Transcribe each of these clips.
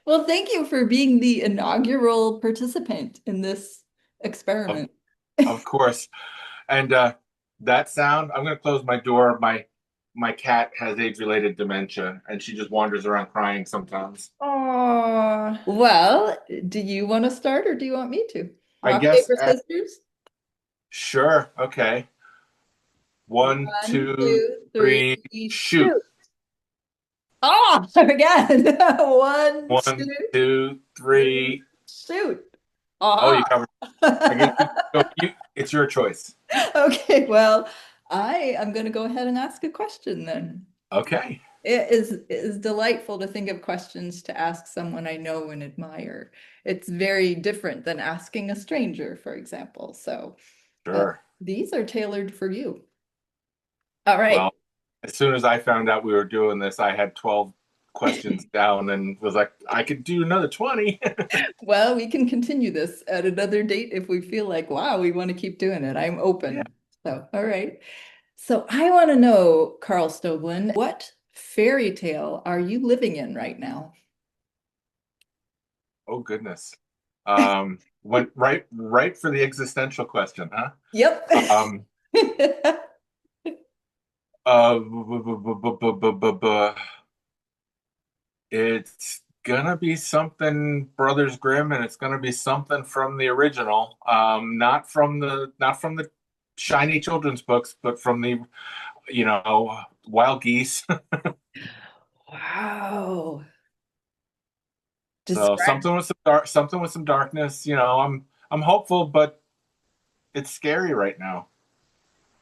Well, thank you for being the inaugural participant in this Of experiment. of course. And that sound, I'm gonna close my door. My cat has age-related dementia, and she just wanders around crying sometimes. Oh, well, do you want to start or do you want me to? I Rock, guess paper, scissors. sure, okay. One, One, two, two, three, three, shoot. shoot. Oh, again. One, One, two, two, three, three. shoot. Oh, Ah. you covered. I guess it's your choice. Okay, well, I am going to go ahead and ask a question then. Okay, It is delightful to think of questions to ask someone I know and admire. It's very different than asking a stranger, for example. So sure. these are tailored for you. All right. Well, as soon as I found out we were doing this, I had 12 questions down and was like, I could do another 20. Well, we can continue this at another date if we feel like, wow, we want to keep doing it. I'm Yeah. open. So, all right. So I want to know, Carl Stoveland, what fairy tale are you living in right now? Oh goodness. Went right for the existential question, huh? Yep. Um, it's gonna be something Brothers Grimm, and it's gonna be something from the original. Not from the shiny children's books, but from the Wild Geese. Wow. So Describe. something with some darkness. I'm hopeful, but it's scary right now.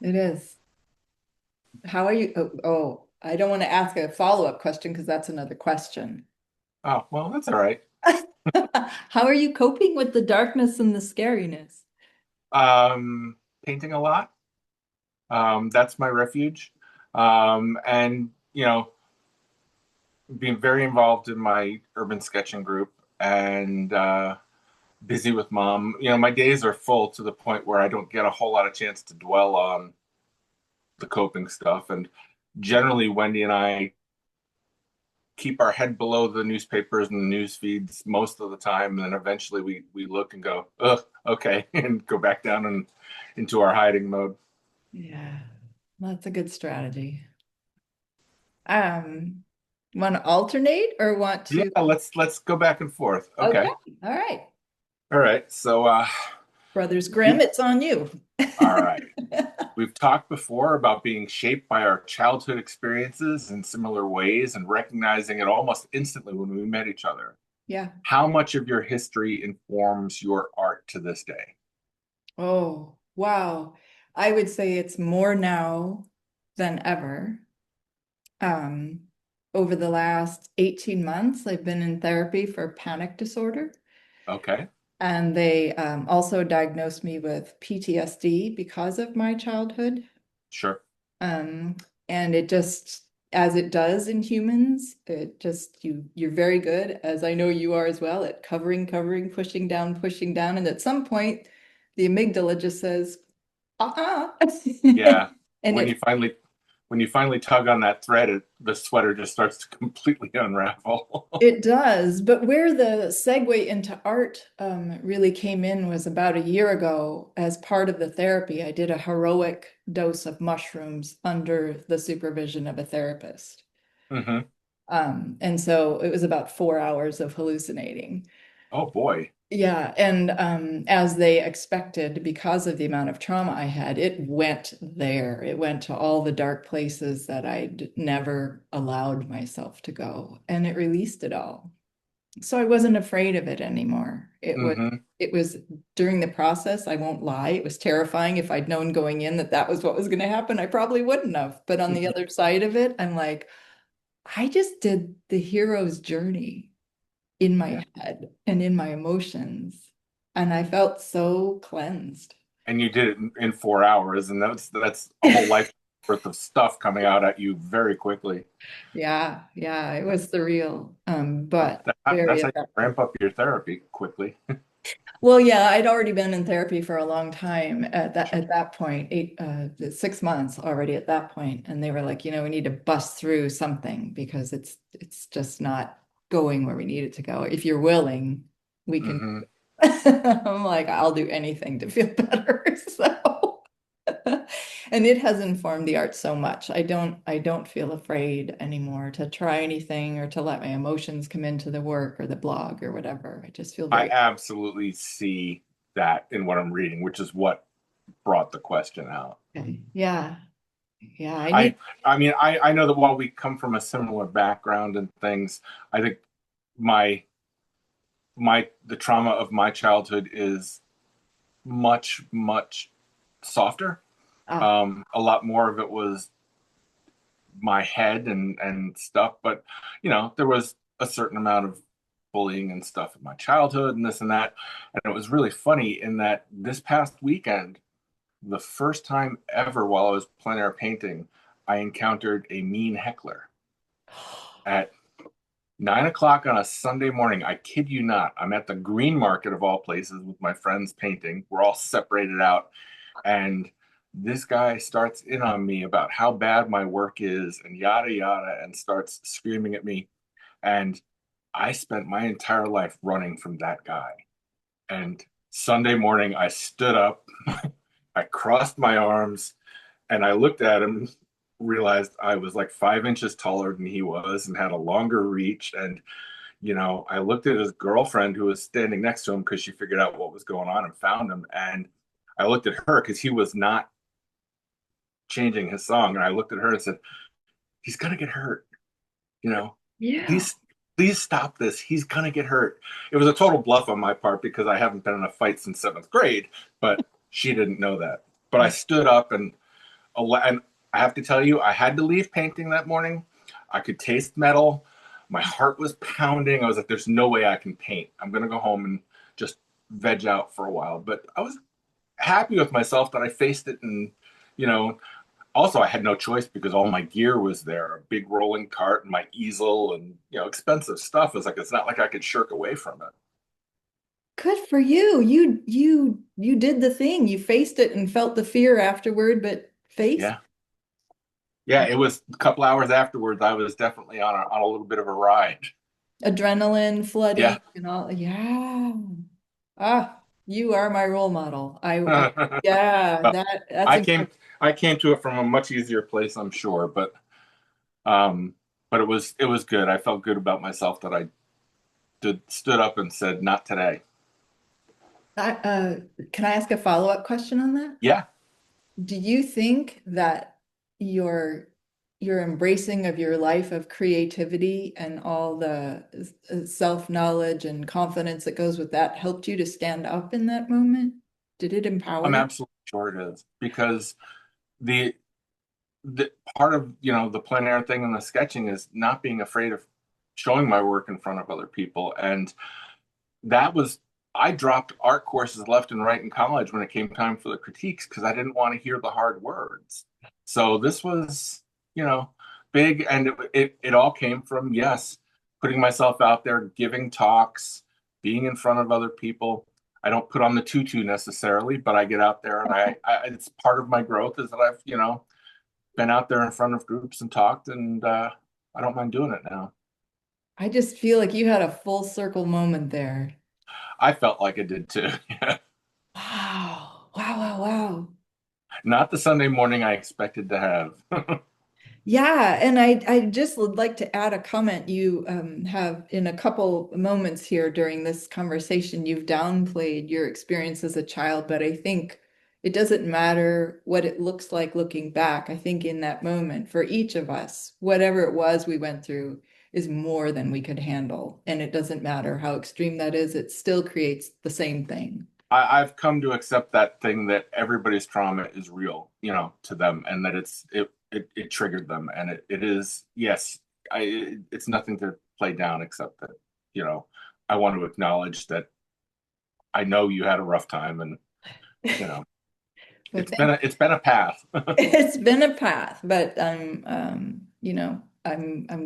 It is. How are you? I don't want to ask a follow-up question because that's another question. Oh, well, that's all right. How are you coping with the darkness and the scariness? Painting a lot. That's my refuge. And being very involved in my urban sketching group and busy with mom. My days are full to the point where I don't get a whole lot of chance to dwell on the coping stuff. And generally, Wendy and I keep our head below the newspapers and the news feeds most of the time. And then eventually we look and go, ugh, okay, and go back down and into our hiding mode. Yeah, that's a good strategy. Um, Want to alternate or want Yeah, to? let's go back and forth. Okay, Okay. all right. All right. So Brothers Grimm, we it's on you. all right. We've talked before about being shaped by our childhood experiences in similar ways and recognizing it almost instantly when we met each other. Yeah. How much of your history informs your art to this day? Oh, wow. I would say it's more now than ever. Um, Over the last 18 months, I've been in therapy for panic disorder, Okay, and they also diagnosed me with PTSD because of my childhood. sure. Um, and it just, as it does in humans, it just you're very good, as I know you are as well, at covering, pushing down, and at some point, the amygdala just says, uh-uh. Yeah. And When it you finally when you finally tug on that thread, the sweater just starts to completely unravel. It does, but where the segue into art really came in was about a year ago. As part of the therapy, I did a heroic dose of mushrooms under the supervision of a therapist. Hmm. And so it was about 4 hours of hallucinating. Oh boy. Yeah, and as they expected, because of the amount of trauma I had, it went there. It went to all the dark places that I'd never allowed myself to go, and it released it all. So I wasn't afraid of it anymore. Hmm. It was during the process, I won't lie, it was terrifying. If I'd known going in that that was what was going to happen, I probably wouldn't have. But on the other side of it, I'm like, I just did the hero's journey in Yeah. my head and in my emotions, and I felt so cleansed. And you did it in 4 hours, and that's a whole life worth of stuff coming out at you very quickly. Yeah, yeah, it was surreal, but very That's how you effective. ramp up your therapy quickly. Well, yeah, I'd already been in therapy for a long time at that point, 6 months already at that point, and they were like, we need to bust through something because it's just not. going where we need it to go. If you're willing, we can. Hmm. I'm like, I'll do anything to feel better. So, and it has informed the art so much. I don't feel afraid anymore to try anything or to let my emotions come into the work or the blog or whatever. I just feel I very absolutely see that in what I'm reading, which is what brought the question out. okay. Yeah. Yeah. I I need, I mean, I know that while we come from a similar background and things, I think my the trauma of my childhood is much softer. ah, A lot more of it was my head and stuff, but there was a certain amount of bullying and stuff in my childhood and this and that. And it was really funny in that this past weekend, the first time ever while I was plein air painting, I encountered a mean heckler at 9 o'clock on a Sunday morning. I kid you not. I'm at the Green Market of all places with my friends painting. We're all separated out. And this guy starts in on me about how bad my work is and yada yada and starts screaming at me. And I spent my entire life running from that guy. And Sunday morning, I stood up, I crossed my arms, and I looked at him, realized I was like 5 inches taller than he was and had a longer reach. And I looked at his girlfriend who was standing next to him because she figured out what was going on and found him. And I looked at her because he was not changing his song. And I looked at her and said, he's going to get hurt. You know, yeah. please, please stop this. He's going to get hurt. It was a total bluff on my part because I haven't been in a fight since seventh grade, but she didn't know that. But I stood up and I have to tell you, I had to leave painting that morning. I could taste metal. My heart was pounding. I was like, there's no way I can paint. I'm going to go home and just veg out for a while. But I was happy with myself that I faced it. And, you know, also I had no choice because all my gear was there, a big rolling cart and my easel and, expensive stuff. It's like, it's not like I could shirk away from it. Good for you. You did the thing. You faced it and felt the fear afterward, but faced Yeah. Yeah. It was a couple hours afterwards. I was definitely on a little bit of a ride. adrenaline flooding Yeah. and all. Yeah. Ah, you are my role model. Yeah, Well, that's I a came I came to it from a much easier place, I'm sure, um but it was good. I felt good about myself that I stood up and said, "Not today." can I ask a follow-up question on that? Yeah, Do you think that your your embracing of your life of creativity and all the self-knowledge and confidence that goes with that helped you to stand up in that moment? Did it empower I'm you? absolutely sure it is because the the part of the plein air thing and the sketching is not being afraid of showing my work in front of other people. And that was I dropped art courses left and right in college when it came time for the critiques because I didn't want to hear the hard words. So this was, you know, big, and it all came from, yes, putting myself out there, giving talks, being in front of other people. I don't put on the tutu necessarily, but I get out there and it's part of my growth is that I've, been out there in front of groups and talked, and I don't mind doing it now. I just feel like you had a full circle moment there. I felt like I did too. Wow. Wow, wow, wow. Not the Sunday morning I expected to have. Yeah, and I just would like to add a comment. You have in a couple moments here during this conversation, you've downplayed your experience as a child, but I think it doesn't matter what it looks like looking back. I think in that moment, for each of us, whatever it was we went through is more than we could handle. And it doesn't matter how extreme that is, it still creates the same thing. I've come to accept that thing that everybody's trauma is real, to them, and that it triggered them, and it is, yes, it's nothing to play down except that, you know, I want to acknowledge that I know you had a rough time, and you know, But it's been a path. it's been a path, but I'm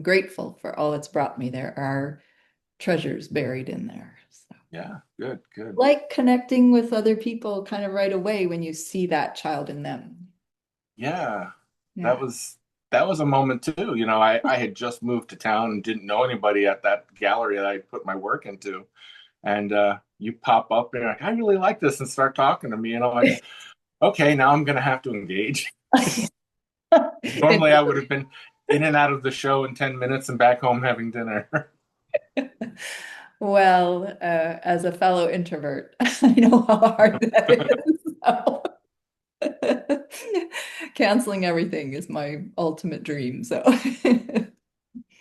grateful for all it's brought me. There are treasures buried in there. So, Yeah, good, good. like connecting with other people kind of right away when you see that child in them. Yeah, that Yeah. was. that was a moment too. I had just moved to town and didn't know anybody at that gallery that I put my work into. And you pop up and you're like, I really like this, and start talking to me. And I'm like, okay, now I'm going to have to engage. Normally, I would have been in and out of the show in 10 minutes and back home having dinner. Well, as a fellow introvert, I know how hard that is. So. Canceling everything is my ultimate dream. So,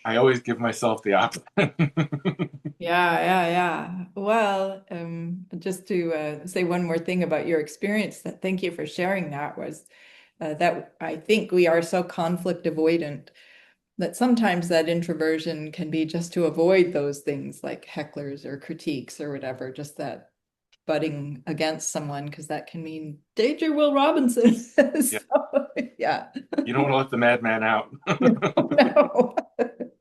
I always give myself the option. yeah. Well, just to say one more thing about your experience, that thank you for sharing that was that I think we are so conflict avoidant that sometimes that introversion can be just to avoid those things like hecklers or critiques or whatever, just that butting against someone because that can mean danger, Will Robinson. Yeah, So, yeah. you don't want to let the madman out. No, no.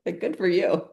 Good for you.